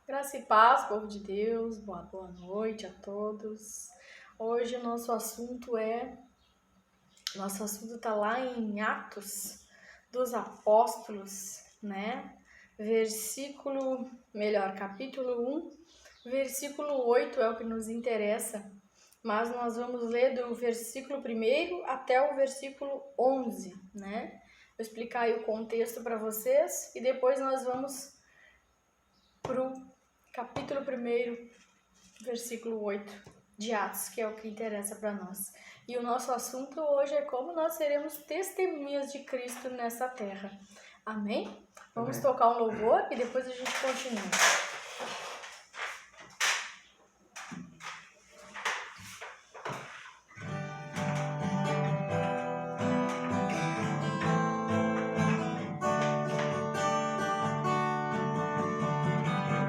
Graça e paz, povo de Deus, boa noite a todos. Hoje o nosso assunto está lá em Atos dos Apóstolos, né? Capítulo 1, versículo 8 é o que nos interessa, mas nós vamos ler do versículo 1 até o versículo 11, né? Vou explicar aí o contexto para vocês e depois nós vamos pro capítulo 1, versículo 8 de Atos, que é o que interessa para nós. E o nosso assunto hoje é como nós seremos testemunhas de Cristo nessa terra. Amém? Vamos tocar um louvor e depois a gente continua.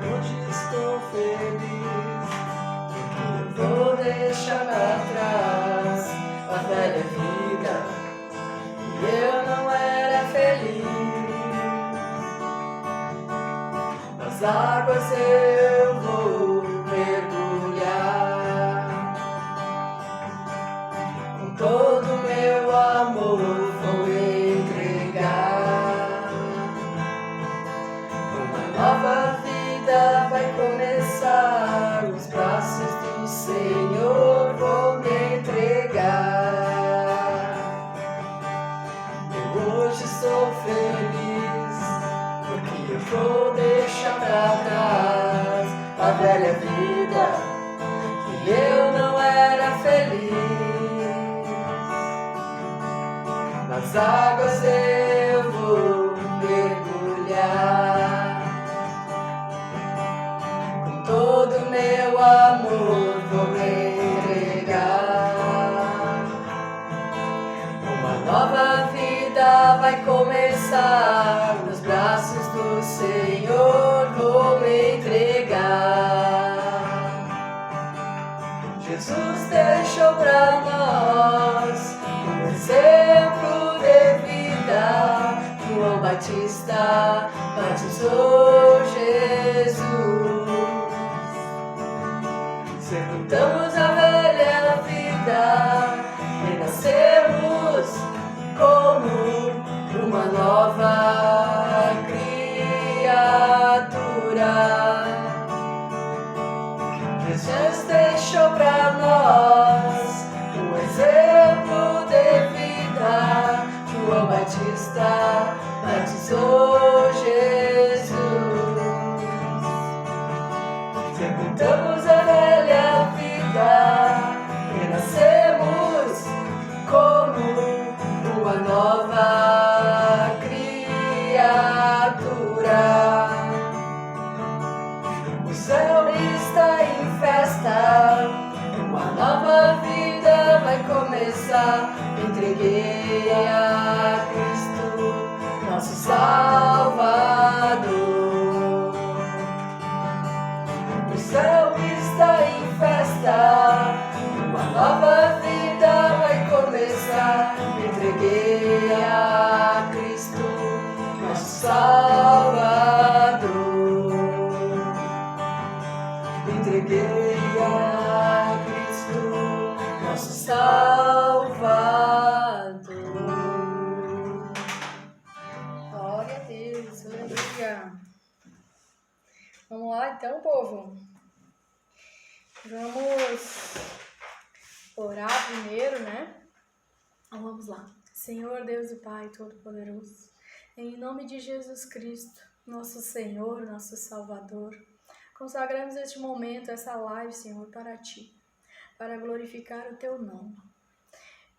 Hoje estou feliz, porque eu vou deixar pra trás a velha vida e eu não era feliz. Nas águas eu vou mergulhar, com todo meu amor vou entregar. Uma nova vida vai começar, nos braços do Senhor vou me entregar. Eu hoje sou feliz, porque eu vou deixar pra trás a velha vida, que eu não era feliz. Nas águas eu vou mergulhar, todo meu amor vou me entregar. Uma nova vida vai começar, nos braços do Senhor vou me entregar. Jesus deixou pra nós um exemplo de vida. João Batista batizou Jesus. Sepultamos a velha vida, renascemos como uma nova criatura. Jesus deixou pra nós um exemplo de vida. João Batista batizou Jesus. Sepultamos a velha vida, renascemos como uma nova criatura. O céu está em festa, uma nova vida vai começar. Entreguei a Cristo, nosso Salvador. O céu está em festa, uma nova vida vai começar. Entreguei a Cristo, nosso Salvador. Entreguei a Cristo, nosso Salvador. Glória a Deus, aleluia. Vamos lá então, povo. Vamos orar primeiro, né? Então, vamos lá. Senhor Deus e Pai Todo-Poderoso, em nome de Jesus Cristo, nosso Senhor, nosso Salvador, consagramos este momento, essa live, Senhor, para Ti, para glorificar o Teu nome.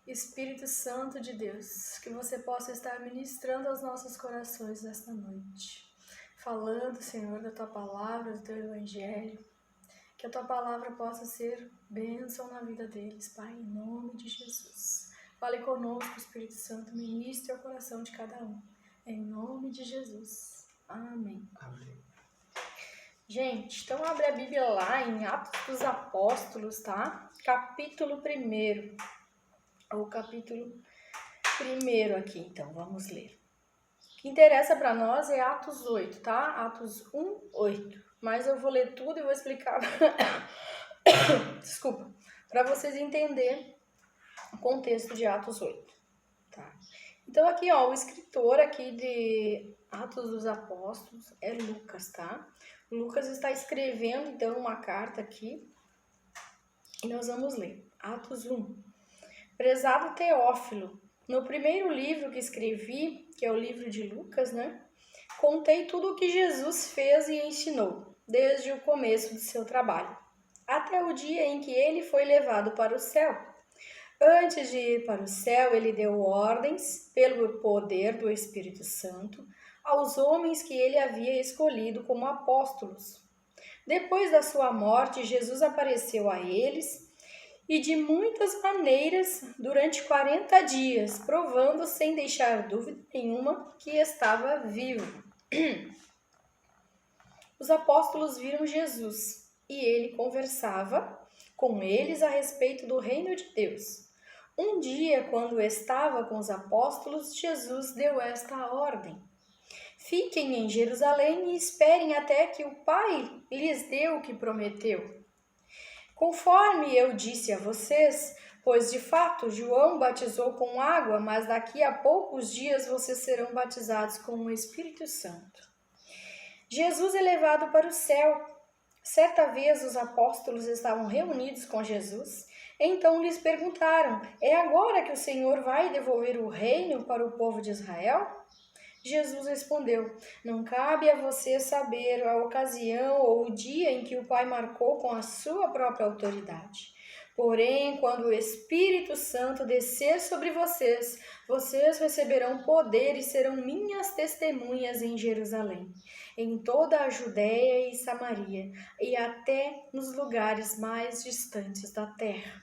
Espírito Santo de Deus, que você possa estar ministrando aos nossos corações nesta noite, falando, Senhor, da Tua palavra, do Teu Evangelho, que a Tua palavra possa ser bênção na vida deles, Pai, em nome de Jesus. Fale conosco, Espírito Santo, ministre ao coração de cada um, em nome de Jesus. Amém. Amém. Gente, então abre a Bíblia lá em Atos dos Apóstolos, tá? Capítulo 1. O capítulo 1 aqui, então, vamos ler. que interessa para nós é Atos 8, tá? Atos 1, 8. Mas eu vou ler tudo e vou explicar, desculpa, para vocês entenderem o contexto de Atos 8, tá? Então aqui, ó, o escritor aqui de Atos dos Apóstolos é Lucas, tá? Lucas está escrevendo, então, uma carta aqui e nós vamos ler. Atos 1. Prezado Teófilo, no primeiro livro que escrevi, que é o livro de Lucas, né? Contei tudo o que Jesus fez e ensinou, desde o começo de seu trabalho, até o dia em que ele foi levado para o céu. Antes de ir para o céu, ele deu ordens, pelo poder do Espírito Santo, aos homens que ele havia escolhido como apóstolos. Depois da sua morte, Jesus apareceu a eles e de muitas maneiras durante 40 dias, provando sem deixar dúvida nenhuma que estava vivo. Os apóstolos viram Jesus e ele conversava com eles a respeito do reino de Deus. Um dia, quando estava com os apóstolos, Jesus deu esta ordem: fiquem em Jerusalém e esperem até que o Pai lhes dê o que prometeu. Conforme eu disse a vocês, pois de fato João batizou com água, mas daqui a poucos dias vocês serão batizados com o Espírito Santo. Jesus é levado para o céu. Certa vez os apóstolos estavam reunidos com Jesus, então lhes perguntaram: é agora que o Senhor vai devolver o reino para o povo de Israel? Jesus respondeu: não cabe a você saber a ocasião ou o dia em que o Pai marcou com a sua própria autoridade. Porém, quando o Espírito Santo descer sobre vocês, vocês receberão poder e serão minhas testemunhas em Jerusalém, em toda a Judéia e Samaria, e até nos lugares mais distantes da terra.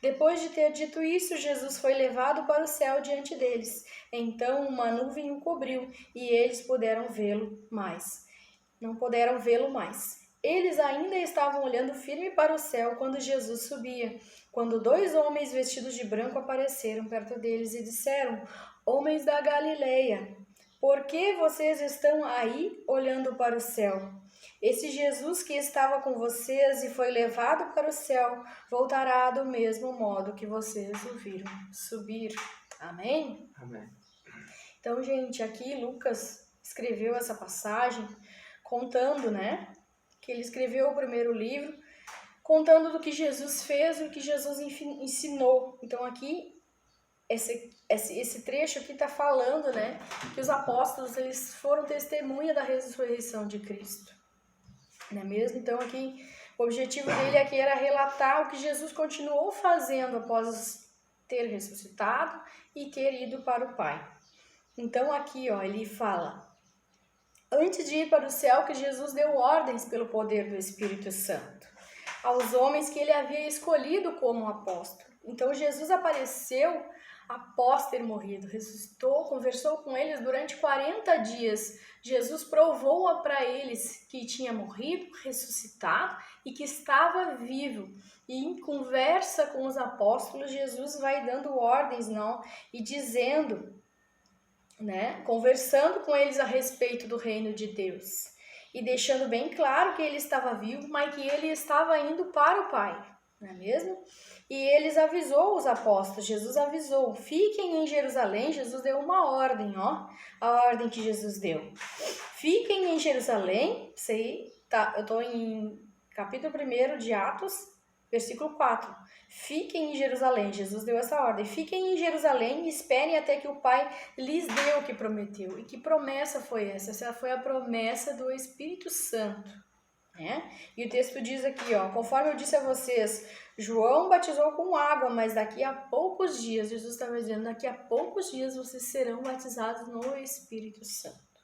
Depois de ter dito isso, Jesus foi levado para o céu diante deles. Então uma nuvem o cobriu e eles puderam vê-lo mais. Não puderam vê-lo mais. Eles ainda estavam olhando firme para o céu quando Jesus subia, quando 2 homens vestidos de branco apareceram perto deles e disseram: homens da Galileia, por que vocês estão aí olhando para o céu? Esse Jesus que estava com vocês e foi levado para o céu, voltará do mesmo modo que vocês o viram subir. Amém? Amém. Então, gente, aqui Lucas escreveu essa passagem contando, né? Que ele escreveu o primeiro livro, contando do que Jesus fez e o que Jesus ensinou. Então, aqui, esse trecho aqui está falando, né? Que os apóstolos, eles foram testemunha da ressurreição de Cristo. Não é mesmo? Então aqui o objetivo dele aqui era relatar o que Jesus continuou fazendo após ter ressuscitado e ter ido para o Pai. Então aqui, ó, ele fala: antes de ir para o céu, que Jesus deu ordens pelo poder do Espírito Santo aos homens que ele havia escolhido como apóstolo. Então Jesus apareceu após ter morrido, ressuscitou, conversou com eles durante 40 dias. Jesus provou para eles que tinha morrido, ressuscitado e que estava vivo. E em conversa com os apóstolos, Jesus vai dando ordens, não, e dizendo, né, conversando com eles a respeito do reino de Deus. E deixando bem claro que ele estava vivo, mas que ele estava indo para o Pai. Não é mesmo? E eles avisou os apóstolos, Jesus avisou: fiquem em Jerusalém. Jesus deu uma ordem, ó, a ordem que Jesus deu: fiquem em Jerusalém. Isso aí, tá, eu estou em capítulo 1 de Atos, versículo 4. Fiquem em Jerusalém, Jesus deu essa ordem: fiquem em Jerusalém e esperem até que o Pai lhes dê o que prometeu. E que promessa foi essa? Essa foi a promessa do Espírito Santo. E o texto diz aqui, ó: conforme eu disse a vocês, João batizou com água, mas daqui a poucos dias, Jesus estava dizendo, daqui a poucos dias vocês serão batizados no Espírito Santo,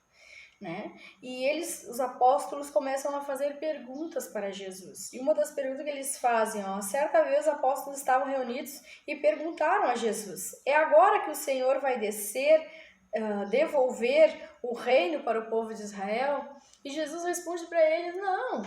né? E eles, os apóstolos, começam a fazer perguntas para Jesus. E uma das perguntas que eles fazem, ó: certa vez os apóstolos estavam reunidos e perguntaram a Jesus: é agora que o Senhor vai descer, devolver o reino para o povo de Israel? E Jesus responde para eles: não,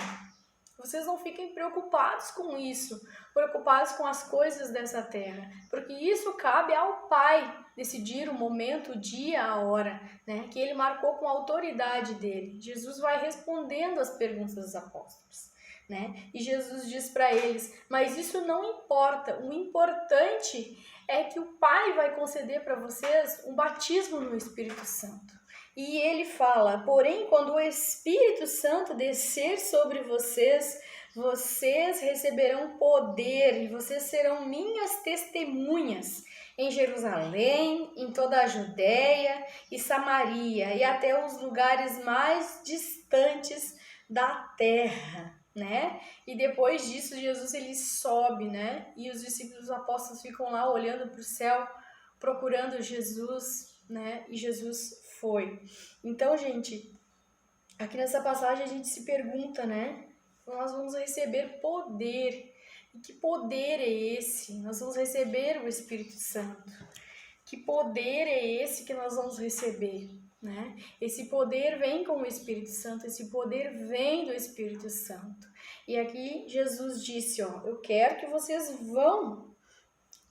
Vocês não fiquem preocupados com isso, preocupados com as coisas dessa terra, porque isso cabe ao Pai decidir o momento, o dia, a hora, né? Que Ele marcou com a autoridade dele. Jesus vai respondendo as perguntas dos apóstolos, né? E Jesus diz para eles, mas isso não importa, o importante é que o Pai vai conceder para vocês um batismo no Espírito Santo. E ele fala, porém, quando o Espírito Santo descer sobre vocês, vocês receberão poder e vocês serão minhas testemunhas em Jerusalém, em toda a Judéia e Samaria e até os lugares mais distantes da terra, né? E depois disso, Jesus ele sobe, né? E os discípulos os apóstolos ficam lá olhando para o céu, procurando Jesus, né? E Jesus foi. Então, gente, aqui nessa passagem a gente se pergunta, né? Nós vamos receber poder. E que poder é esse? Nós vamos receber o Espírito Santo. Que poder é esse que nós vamos receber, né? Esse poder vem com o Espírito Santo, esse poder vem do Espírito Santo. E aqui Jesus disse, ó, eu quero que vocês vão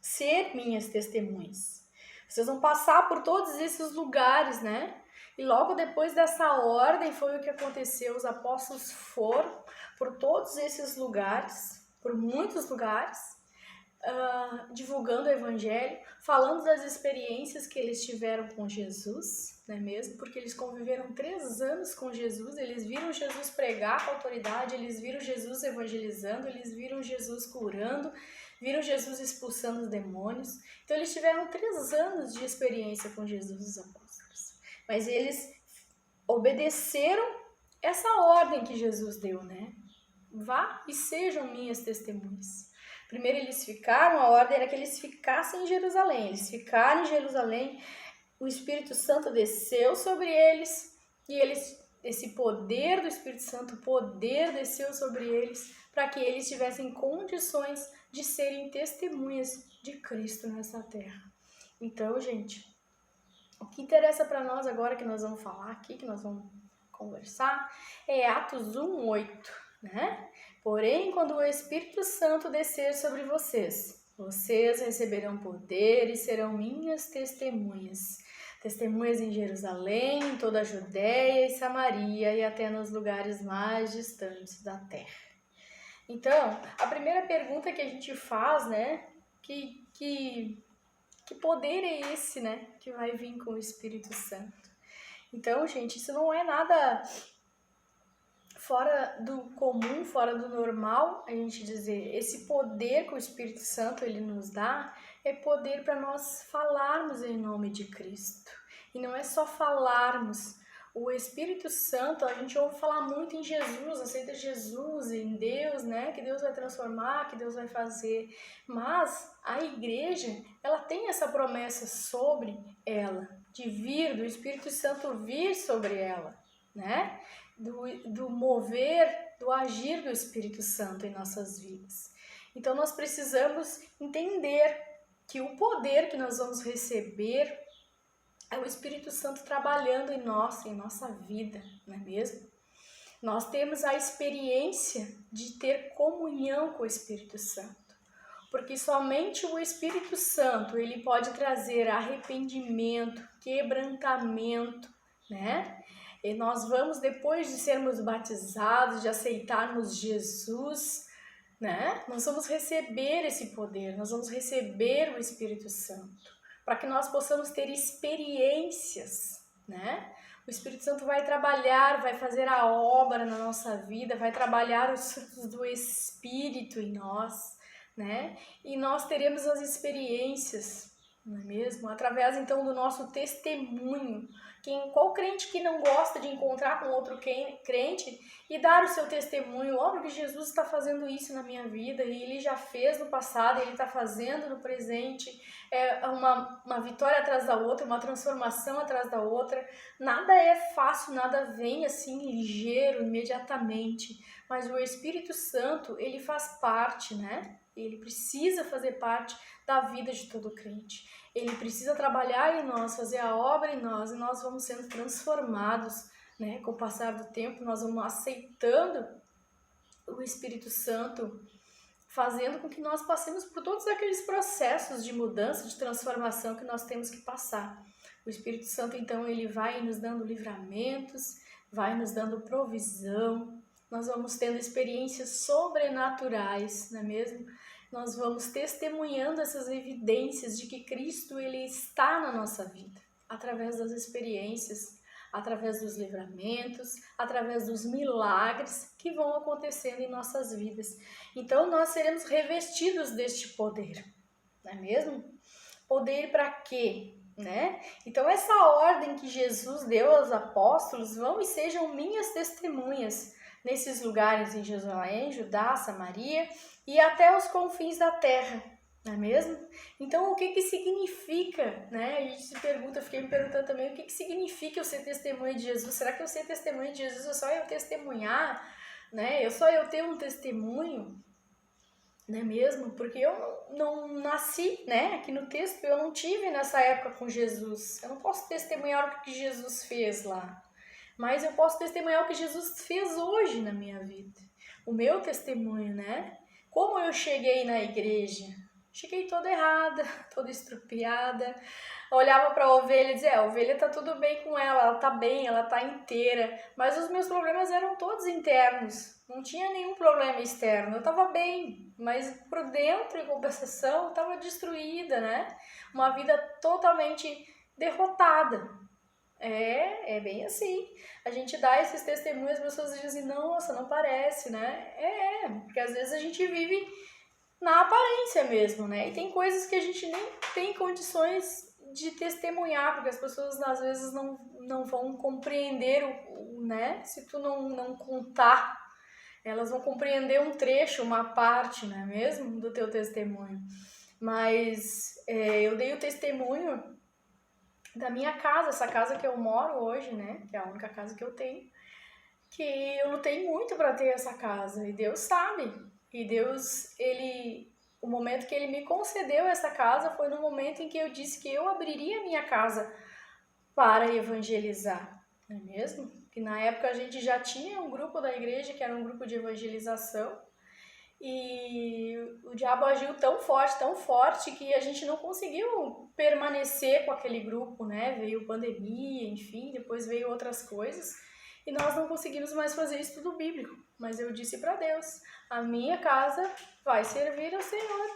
ser minhas testemunhas. Vocês vão passar por todos esses lugares, né? E logo depois dessa ordem foi o que aconteceu. Os apóstolos foram por todos esses lugares, por muitos lugares, divulgando o evangelho, falando das experiências que eles tiveram com Jesus, não é mesmo? Porque eles conviveram 3 anos com Jesus, eles viram Jesus pregar com autoridade, eles viram Jesus evangelizando, eles viram Jesus curando, viram Jesus expulsando os demônios. Então eles tiveram 3 anos de experiência com Jesus, os apóstolos. Mas eles obedeceram essa ordem que Jesus deu, né? Vá e sejam minhas testemunhas. Primeiro eles ficaram, a ordem era que eles ficassem em Jerusalém. Eles ficaram em Jerusalém, o Espírito Santo desceu sobre eles e esse poder do Espírito Santo, o poder desceu sobre eles para que eles tivessem condições de serem testemunhas de Cristo nessa terra. Então, gente, o que interessa para nós agora que nós vamos falar aqui, que nós vamos conversar, é Atos 1:8, né? Porém, quando o Espírito Santo descer sobre vocês, vocês receberão poder e serão minhas testemunhas. Testemunhas em Jerusalém, em toda a Judéia e Samaria e até nos lugares mais distantes da terra. Então, a primeira pergunta que a gente faz, né? Que poder é esse, né? Que vai vir com o Espírito Santo. Então, gente, isso não é nada fora do comum, fora do normal, a gente dizer. Esse poder que o Espírito Santo ele nos dá é poder para nós falarmos em nome de Cristo. E não é só falarmos. O Espírito Santo, a gente ouve falar muito em Jesus, aceita Jesus, em Deus, né? Que Deus vai transformar, que Deus vai fazer. Mas a igreja, ela tem essa promessa sobre ela, de vir, do Espírito Santo vir sobre ela, né? Do mover, do agir do Espírito Santo em nossas vidas. Então nós precisamos entender que o poder que nós vamos receber é o Espírito Santo trabalhando em nossa vida, não é mesmo? Nós temos a experiência de ter comunhão com o Espírito Santo, porque somente o Espírito Santo ele pode trazer arrependimento, quebrantamento, né? E nós vamos, depois de sermos batizados, de aceitarmos Jesus, né? Nós vamos receber esse poder, nós vamos receber o Espírito Santo, para que nós possamos ter experiências, né? O Espírito Santo vai trabalhar, vai fazer a obra na nossa vida, vai trabalhar os frutos do Espírito em nós, né? E nós teremos as experiências, não é mesmo? Através, então, do nosso testemunho. Qual crente que não gosta de encontrar com outro crente e dar o seu testemunho? Óbvio que Jesus está fazendo isso na minha vida e Ele já fez no passado, Ele está fazendo no presente. É uma vitória atrás da outra, uma transformação atrás da outra. Nada é fácil, nada vem assim ligeiro, imediatamente. Mas o Espírito Santo, Ele faz parte, né? Ele precisa fazer parte da vida de todo crente. Ele precisa trabalhar em nós, fazer a obra em nós, e nós vamos sendo transformados, né? Com o passar do tempo, nós vamos aceitando o Espírito Santo fazendo com que nós passemos por todos aqueles processos de mudança, de transformação que nós temos que passar. O Espírito Santo, então, ele vai nos dando livramentos, vai nos dando provisão, nós vamos tendo experiências sobrenaturais, não é mesmo? Nós vamos testemunhando essas evidências de que Cristo, ele está na nossa vida, através das experiências, através dos livramentos, através dos milagres que vão acontecendo em nossas vidas. Então, nós seremos revestidos deste poder, não é mesmo? Poder para quê? Né? Então, essa ordem que Jesus deu aos apóstolos, vão e sejam minhas testemunhas nesses lugares em Jerusalém, Judá, Samaria e até os confins da terra, não é mesmo? Então, o que significa, né? A gente se pergunta, eu fiquei me perguntando também, o que significa eu ser testemunha de Jesus? Será que eu ser testemunha de Jesus é só eu testemunhar, né? Eu ter um testemunho, não é mesmo? Porque eu não nasci, né? Aqui no texto, eu não tive nessa época com Jesus. Eu não posso testemunhar o que Jesus fez lá. Mas eu posso testemunhar o que Jesus fez hoje na minha vida. O meu testemunho, né? Como eu cheguei na igreja. Cheguei toda errada, toda estrupiada. Olhava para a ovelha e dizia, a ovelha tá tudo bem com ela tá bem, ela tá inteira. Mas os meus problemas eram todos internos. Não tinha nenhum problema externo. Eu tava bem, mas por dentro, em compensação, eu tava destruída, né? Uma vida totalmente derrotada. É bem assim. A gente dá esses testemunhos, as pessoas dizem, nossa, não parece, né? Porque às vezes a gente vive na aparência mesmo, né? E tem coisas que a gente nem tem condições de testemunhar, porque as pessoas às vezes não vão compreender, né? Se tu não contar, elas vão compreender um trecho, uma parte, não é mesmo? Do teu testemunho. Mas eu dei o testemunho da minha casa, essa casa que eu moro hoje, né? Que é a única casa que eu tenho. Que eu lutei muito para ter essa casa. E Deus sabe. E Deus, o momento que Ele me concedeu essa casa foi no momento em que eu disse que eu abriria a minha casa para evangelizar. Não é mesmo? Que na época a gente já tinha um grupo da igreja que era um grupo de evangelização. E o diabo agiu tão forte que a gente não conseguiu permanecer com aquele grupo, né? Veio pandemia, enfim, depois veio outras coisas e nós não conseguimos mais fazer estudo bíblico. Mas eu disse para Deus, a minha casa vai servir ao Senhor.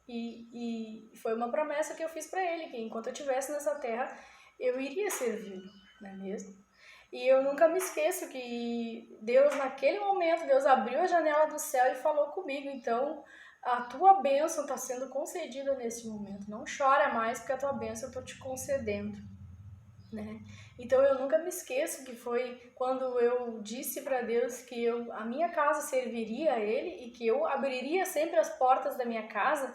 E foi uma promessa que eu fiz para Ele, que enquanto eu estivesse nessa terra, eu iria servi-lo, não é mesmo? E eu nunca me esqueço que Deus, naquele momento, Deus abriu a janela do céu e falou comigo. Então, a tua bênção está sendo concedida nesse momento. Não chora mais, porque a tua bênção eu estou te concedendo, né? Então, eu nunca me esqueço que foi quando eu disse para Deus que a minha casa serviria a Ele e que eu abriria sempre as portas da minha casa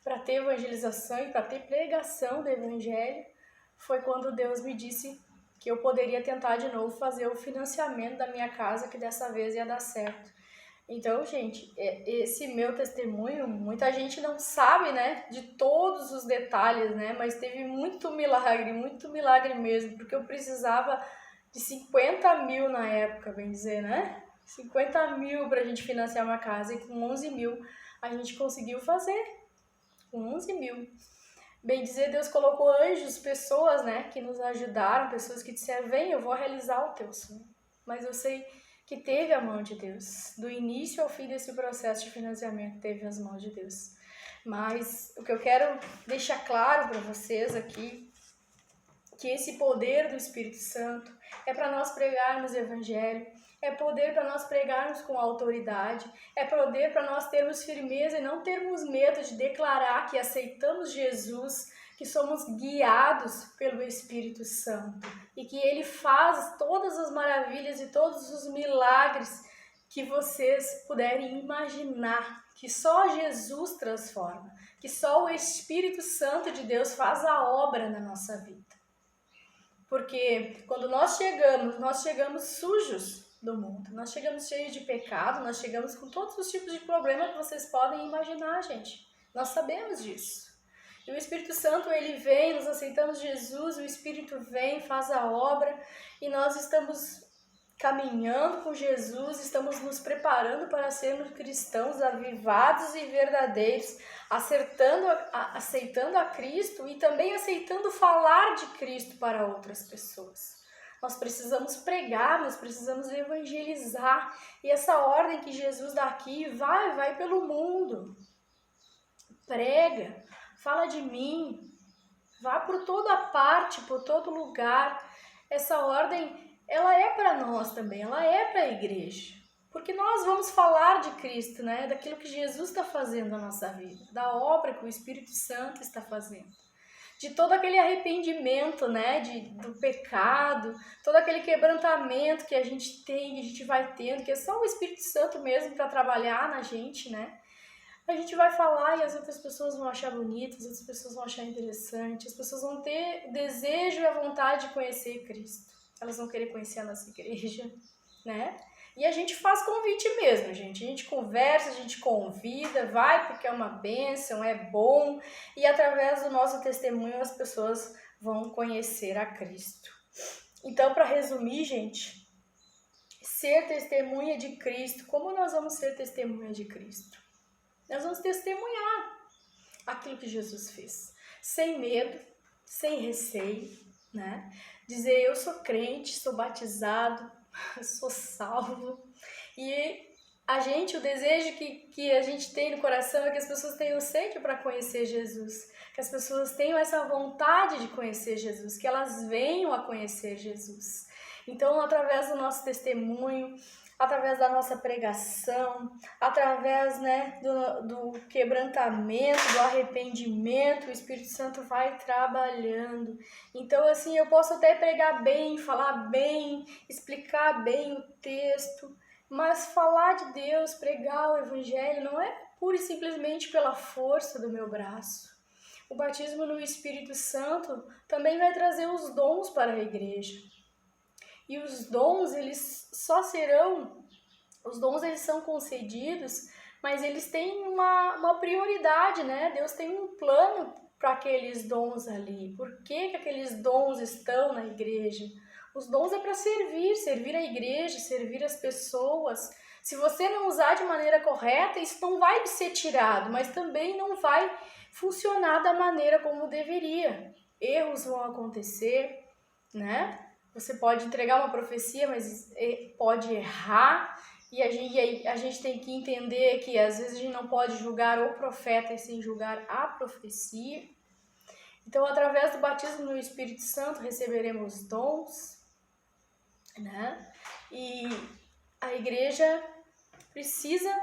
para ter evangelização e para ter pregação do Evangelho. Foi quando Deus me disse que eu poderia tentar de novo fazer o financiamento da minha casa, que dessa vez ia dar certo. Então, gente, esse meu testemunho, muita gente não sabe, né, de todos os detalhes, né, mas teve muito milagre mesmo, porque eu precisava de 50 mil na época, bem dizer, né, 50 mil pra gente financiar uma casa, e com 11 mil a gente conseguiu fazer, com 11 mil. Bem dizer, Deus colocou anjos, pessoas, né, que nos ajudaram, pessoas que disseram, vem, eu vou realizar o teu sonho. Mas eu sei que teve a mão de Deus. Do início ao fim desse processo de financiamento, teve as mãos de Deus. Mas o que eu quero deixar claro para vocês aqui, que esse poder do Espírito Santo é para nós pregarmos o Evangelho, é poder para nós pregarmos com autoridade, é poder para nós termos firmeza e não termos medo de declarar que aceitamos Jesus, que somos guiados pelo Espírito Santo e que Ele faz todas as maravilhas e todos os milagres que vocês puderem imaginar, que só Jesus transforma, que só o Espírito Santo de Deus faz a obra na nossa vida. Porque quando nós chegamos sujos do mundo, nós chegamos cheios de pecado, nós chegamos com todos os tipos de problemas que vocês podem imaginar, gente. Nós sabemos disso. E o Espírito Santo, ele vem, nós aceitamos Jesus, o Espírito vem, faz a obra, e nós estamos caminhando com Jesus, estamos nos preparando para sermos cristãos avivados e verdadeiros, aceitando a Cristo e também aceitando falar de Cristo para outras pessoas. Nós precisamos pregar, nós precisamos evangelizar, e essa ordem que Jesus dá aqui, vai pelo mundo, prega, fala de mim, vá por toda parte, por todo lugar. Essa ordem, ela é para nós também, ela é para a igreja. Porque nós vamos falar de Cristo, né? Daquilo que Jesus está fazendo na nossa vida, da obra que o Espírito Santo está fazendo. De todo aquele arrependimento, né? Do pecado, todo aquele quebrantamento que a gente tem, que a gente vai tendo, que é só o Espírito Santo mesmo para trabalhar na gente, né? A gente vai falar e as outras pessoas vão achar bonito, as outras pessoas vão achar interessante, as pessoas vão ter desejo e a vontade de conhecer Cristo. Elas vão querer conhecer a nossa igreja, né? E a gente faz convite mesmo, gente. A gente conversa, a gente convida, vai porque é uma bênção, é bom. E através do nosso testemunho as pessoas vão conhecer a Cristo. Então, para resumir, gente, ser testemunha de Cristo, como nós vamos ser testemunha de Cristo? Nós vamos testemunhar aquilo que Jesus fez, sem medo, sem receio, né? Dizer, eu sou crente, sou batizado, sou salvo. E o desejo que a gente tem no coração é que as pessoas tenham sede para conhecer Jesus, que as pessoas tenham essa vontade de conhecer Jesus, que elas venham a conhecer Jesus. Então, através do nosso testemunho, através da nossa pregação, através, né, do quebrantamento, do arrependimento, o Espírito Santo vai trabalhando. Então, assim, eu posso até pregar bem, falar bem, explicar bem o texto, mas falar de Deus, pregar o Evangelho, não é pura e simplesmente pela força do meu braço. O batismo no Espírito Santo também vai trazer os dons para a igreja. E os dons, eles são concedidos, mas eles têm uma prioridade, né? Deus tem um plano para aqueles dons ali. Por que aqueles dons estão na igreja? Os dons é para servir a igreja, servir as pessoas. Se você não usar de maneira correta, isso não vai ser tirado, mas também não vai funcionar da maneira como deveria. Erros vão acontecer, né? Você pode entregar uma profecia, mas pode errar. E a gente tem que entender que às vezes a gente não pode julgar o profeta sem julgar a profecia. Então, através do batismo no Espírito Santo, receberemos dons, né? E a igreja precisa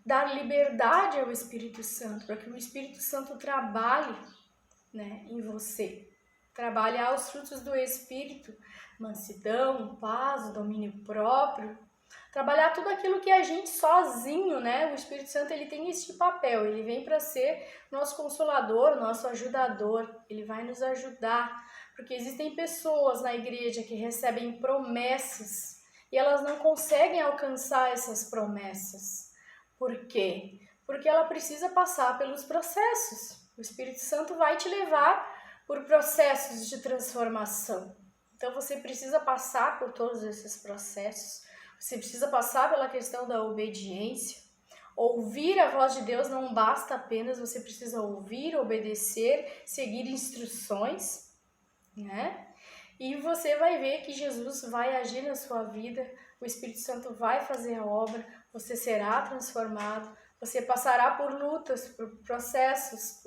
dar liberdade ao Espírito Santo, para que o Espírito Santo trabalhe, né, em você. Trabalhar os frutos do Espírito, mansidão, paz, domínio próprio. Trabalhar tudo aquilo que a gente sozinho, né? O Espírito Santo, ele tem este papel, ele vem para ser nosso consolador, nosso ajudador, ele vai nos ajudar, porque existem pessoas na igreja que recebem promessas e elas não conseguem alcançar essas promessas. Por quê? Porque ela precisa passar pelos processos. O Espírito Santo vai te levar por processos de transformação. Então você precisa passar por todos esses processos. Você precisa passar pela questão da obediência. Ouvir a voz de Deus não basta apenas, você precisa ouvir, obedecer, seguir instruções, né? E você vai ver que Jesus vai agir na sua vida, o Espírito Santo vai fazer a obra, você será transformado, você passará por lutas, por processos,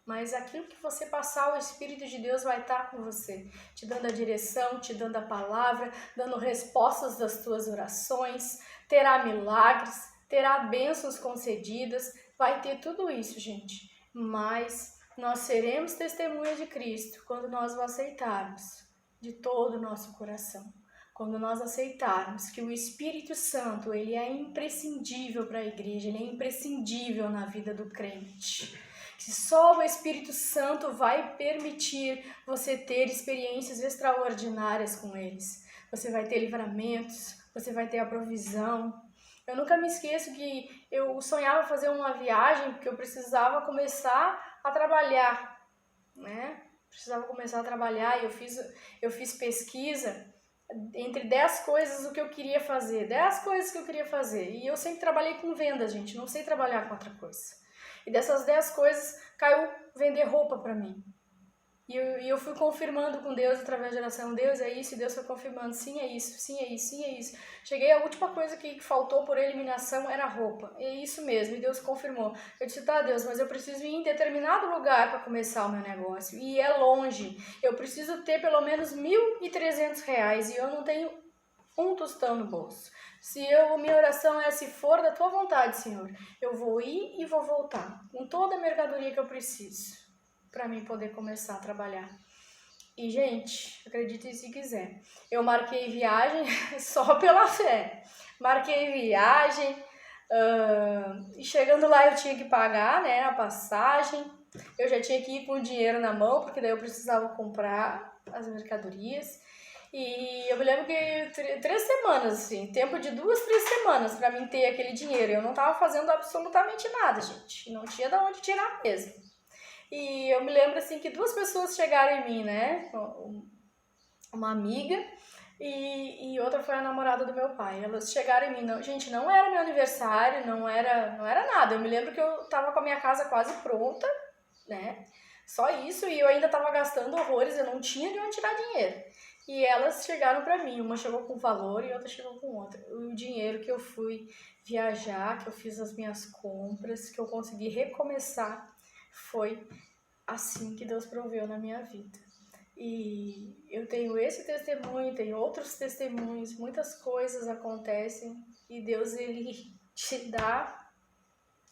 mas aquilo que você passar, o Espírito de Deus vai estar com você, te dando a direção, te dando a palavra, dando respostas das tuas orações, terá milagres, terá bênçãos concedidas, vai ter tudo isso, gente. Mas nós seremos testemunhas de Cristo quando nós o aceitarmos de todo o nosso coração. Quando nós aceitarmos que o Espírito Santo, ele é imprescindível para a igreja, ele é imprescindível na vida do crente. Que só o Espírito Santo vai permitir você ter experiências extraordinárias com eles. Você vai ter livramentos, você vai ter a provisão. Eu nunca me esqueço que eu sonhava fazer uma viagem porque eu precisava começar a trabalhar, né? Precisava começar a trabalhar e eu fiz pesquisa entre 10 coisas o que eu queria fazer, 10 coisas que eu queria fazer. E eu sempre trabalhei com vendas, gente, não sei trabalhar com outra coisa. E dessas 10 coisas, caiu vender roupa para mim. E eu fui confirmando com Deus através da oração, Deus é isso, e Deus foi confirmando, sim é isso, sim é isso, sim é isso. Cheguei, a última coisa que faltou por eliminação era roupa, é isso mesmo, e Deus confirmou. Eu disse, tá Deus, mas eu preciso ir em determinado lugar para começar o meu negócio, e é longe, eu preciso ter pelo menos R$1.300, e eu não tenho um tostão no bolso. Minha oração é, se for da tua vontade, Senhor, eu vou ir e vou voltar, com toda a mercadoria que eu preciso, para mim poder começar a trabalhar. E, gente, acreditem se quiser, eu marquei viagem só pela fé. Marquei viagem, e chegando lá eu tinha que pagar, né, a passagem. Eu já tinha que ir com o dinheiro na mão, porque daí eu precisava comprar as mercadorias. E eu me lembro que 3 semanas, assim, tempo de 2, 3 semanas para mim ter aquele dinheiro. Eu não tava fazendo absolutamente nada, gente. Não tinha de onde tirar mesmo. E eu me lembro, assim, que 2 pessoas chegaram em mim, né? Uma amiga e outra foi a namorada do meu pai. Elas chegaram em mim. Não, gente, não era meu aniversário, não era nada. Eu me lembro que eu tava com a minha casa quase pronta, né? Só isso, e eu ainda tava gastando horrores, eu não tinha de onde tirar dinheiro. E elas chegaram pra mim, uma chegou com valor e outra chegou com outra. O dinheiro que eu fui viajar, que eu fiz as minhas compras, que eu consegui recomeçar, foi assim que Deus proveu na minha vida. E eu tenho esse testemunho, tenho outros testemunhos, muitas coisas acontecem e Deus, ele te dá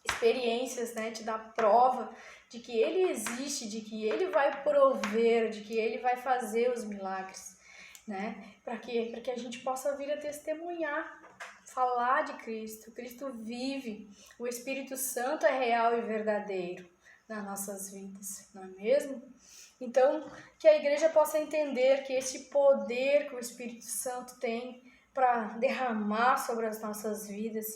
experiências, né? Te dá prova de que ele existe, de que ele vai prover, de que ele vai fazer os milagres, né? Para que a gente possa vir a testemunhar, falar de Cristo. Cristo vive, o Espírito Santo é real e verdadeiro nas nossas vidas, não é mesmo? Então, que a igreja possa entender que esse poder que o Espírito Santo tem para derramar sobre as nossas vidas,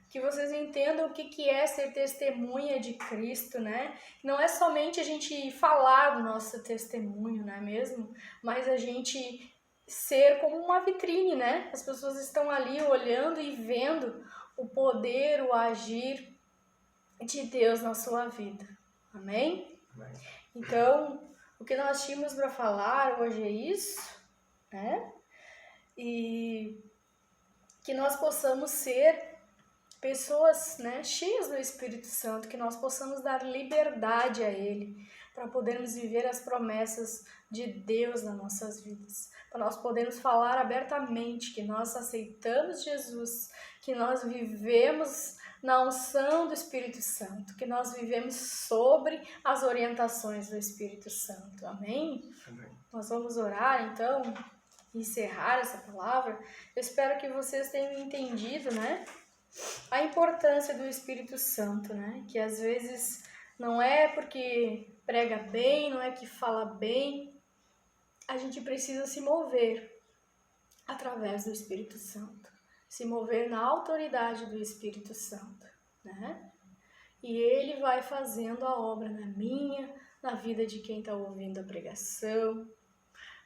que vocês entendam o que é ser testemunha de Cristo, né? Não é somente a gente falar do nosso testemunho, não é mesmo? Mas a gente ser como uma vitrine, né? As pessoas estão ali olhando e vendo o poder, o agir de Deus na sua vida. Amém? Amém. Então, o que nós tínhamos para falar hoje é isso, né? E que nós possamos ser pessoas, né, cheias do Espírito Santo, que nós possamos dar liberdade a Ele, para podermos viver as promessas de Deus nas nossas vidas, para nós podermos falar abertamente que nós aceitamos Jesus, que nós vivemos na unção do Espírito Santo, que nós vivemos sobre as orientações do Espírito Santo. Amém? Amém. Nós vamos orar, então, encerrar essa palavra. Eu espero que vocês tenham entendido, né, a importância do Espírito Santo, né? Que às vezes não é porque prega bem, não é que fala bem, a gente precisa se mover através do Espírito Santo, se mover na autoridade do Espírito Santo, né? E ele vai fazendo a obra na minha, na vida de quem está ouvindo a pregação.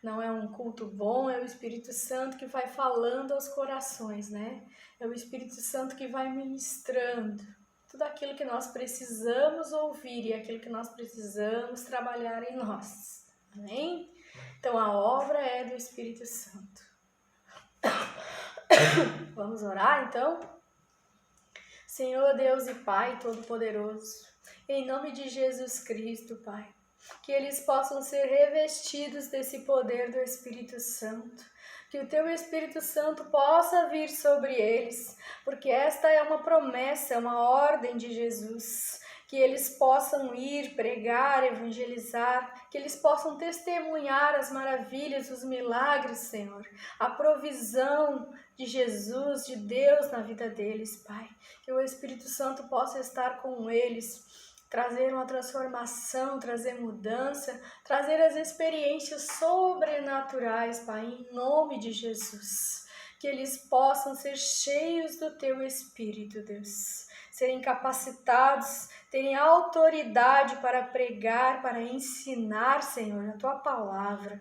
Não é um culto bom, é o Espírito Santo que vai falando aos corações, né? É o Espírito Santo que vai ministrando tudo aquilo que nós precisamos ouvir e aquilo que nós precisamos trabalhar em nós. Amém? Então a obra é do Espírito Santo. Vamos orar então? Senhor Deus e Pai Todo-Poderoso, em nome de Jesus Cristo, Pai, que eles possam ser revestidos desse poder do Espírito Santo, que o Teu Espírito Santo possa vir sobre eles, porque esta é uma promessa, é uma ordem de Jesus, que eles possam ir, pregar, evangelizar, que eles possam testemunhar as maravilhas, os milagres, Senhor, a provisão de Jesus, de Deus na vida deles, Pai, que o Espírito Santo possa estar com eles, trazer uma transformação, trazer mudança, trazer as experiências sobrenaturais, Pai, em nome de Jesus. Que eles possam ser cheios do Teu Espírito, Deus. Serem capacitados, terem autoridade para pregar, para ensinar, Senhor, a Tua palavra.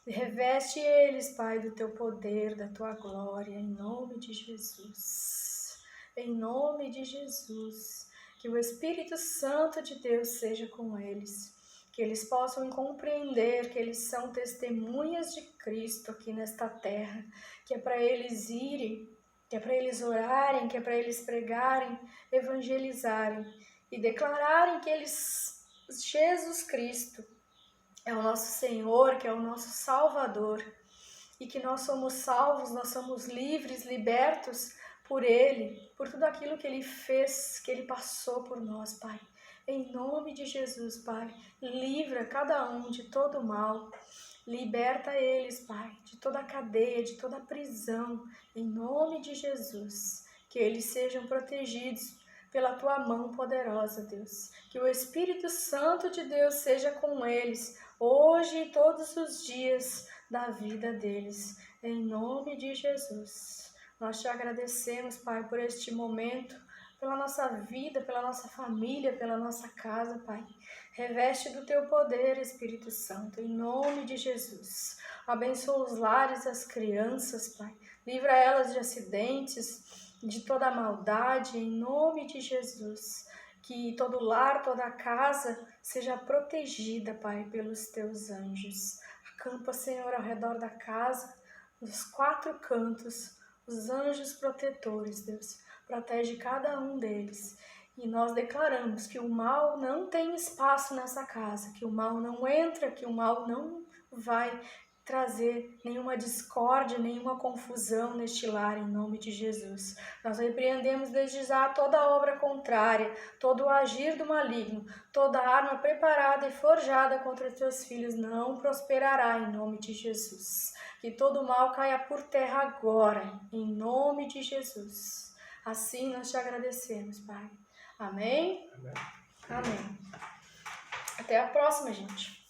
Reveste eles, Pai, do teu poder, da tua glória, em nome de Jesus. Em nome de Jesus. Que o Espírito Santo de Deus seja com eles. Que eles possam compreender que eles são testemunhas de Cristo aqui nesta terra. Que é para eles irem, que é para eles orarem, que é para eles pregarem, evangelizarem e declararem que eles, Jesus Cristo, é o nosso Senhor, que é o nosso Salvador, e que nós somos salvos, nós somos livres, libertos por Ele, por tudo aquilo que Ele fez, que Ele passou por nós, Pai. Em nome de Jesus, Pai, livra cada um de todo mal, liberta eles, Pai, de toda a cadeia, de toda a prisão, em nome de Jesus, que eles sejam protegidos pela Tua mão poderosa, Deus. Que o Espírito Santo de Deus seja com eles, hoje e todos os dias da vida deles, em nome de Jesus. Nós te agradecemos, Pai, por este momento, pela nossa vida, pela nossa família, pela nossa casa, Pai. Reveste do teu poder, Espírito Santo, em nome de Jesus. Abençoa os lares, as crianças, Pai. Livra elas de acidentes, de toda maldade, em nome de Jesus. Que todo lar, toda casa seja protegida, Pai, pelos teus anjos. Acampa, Senhor, ao redor da casa, nos 4 cantos, os anjos protetores, Deus. Protege cada um deles. E nós declaramos que o mal não tem espaço nessa casa, que o mal não entra, que o mal não vai trazer nenhuma discórdia, nenhuma confusão neste lar, em nome de Jesus. Nós repreendemos desde já toda obra contrária, todo o agir do maligno, toda arma preparada e forjada contra os teus filhos não prosperará, em nome de Jesus. Que todo mal caia por terra agora, em nome de Jesus. Assim nós te agradecemos, Pai. Amém? Amém. Amém. Até a próxima, gente.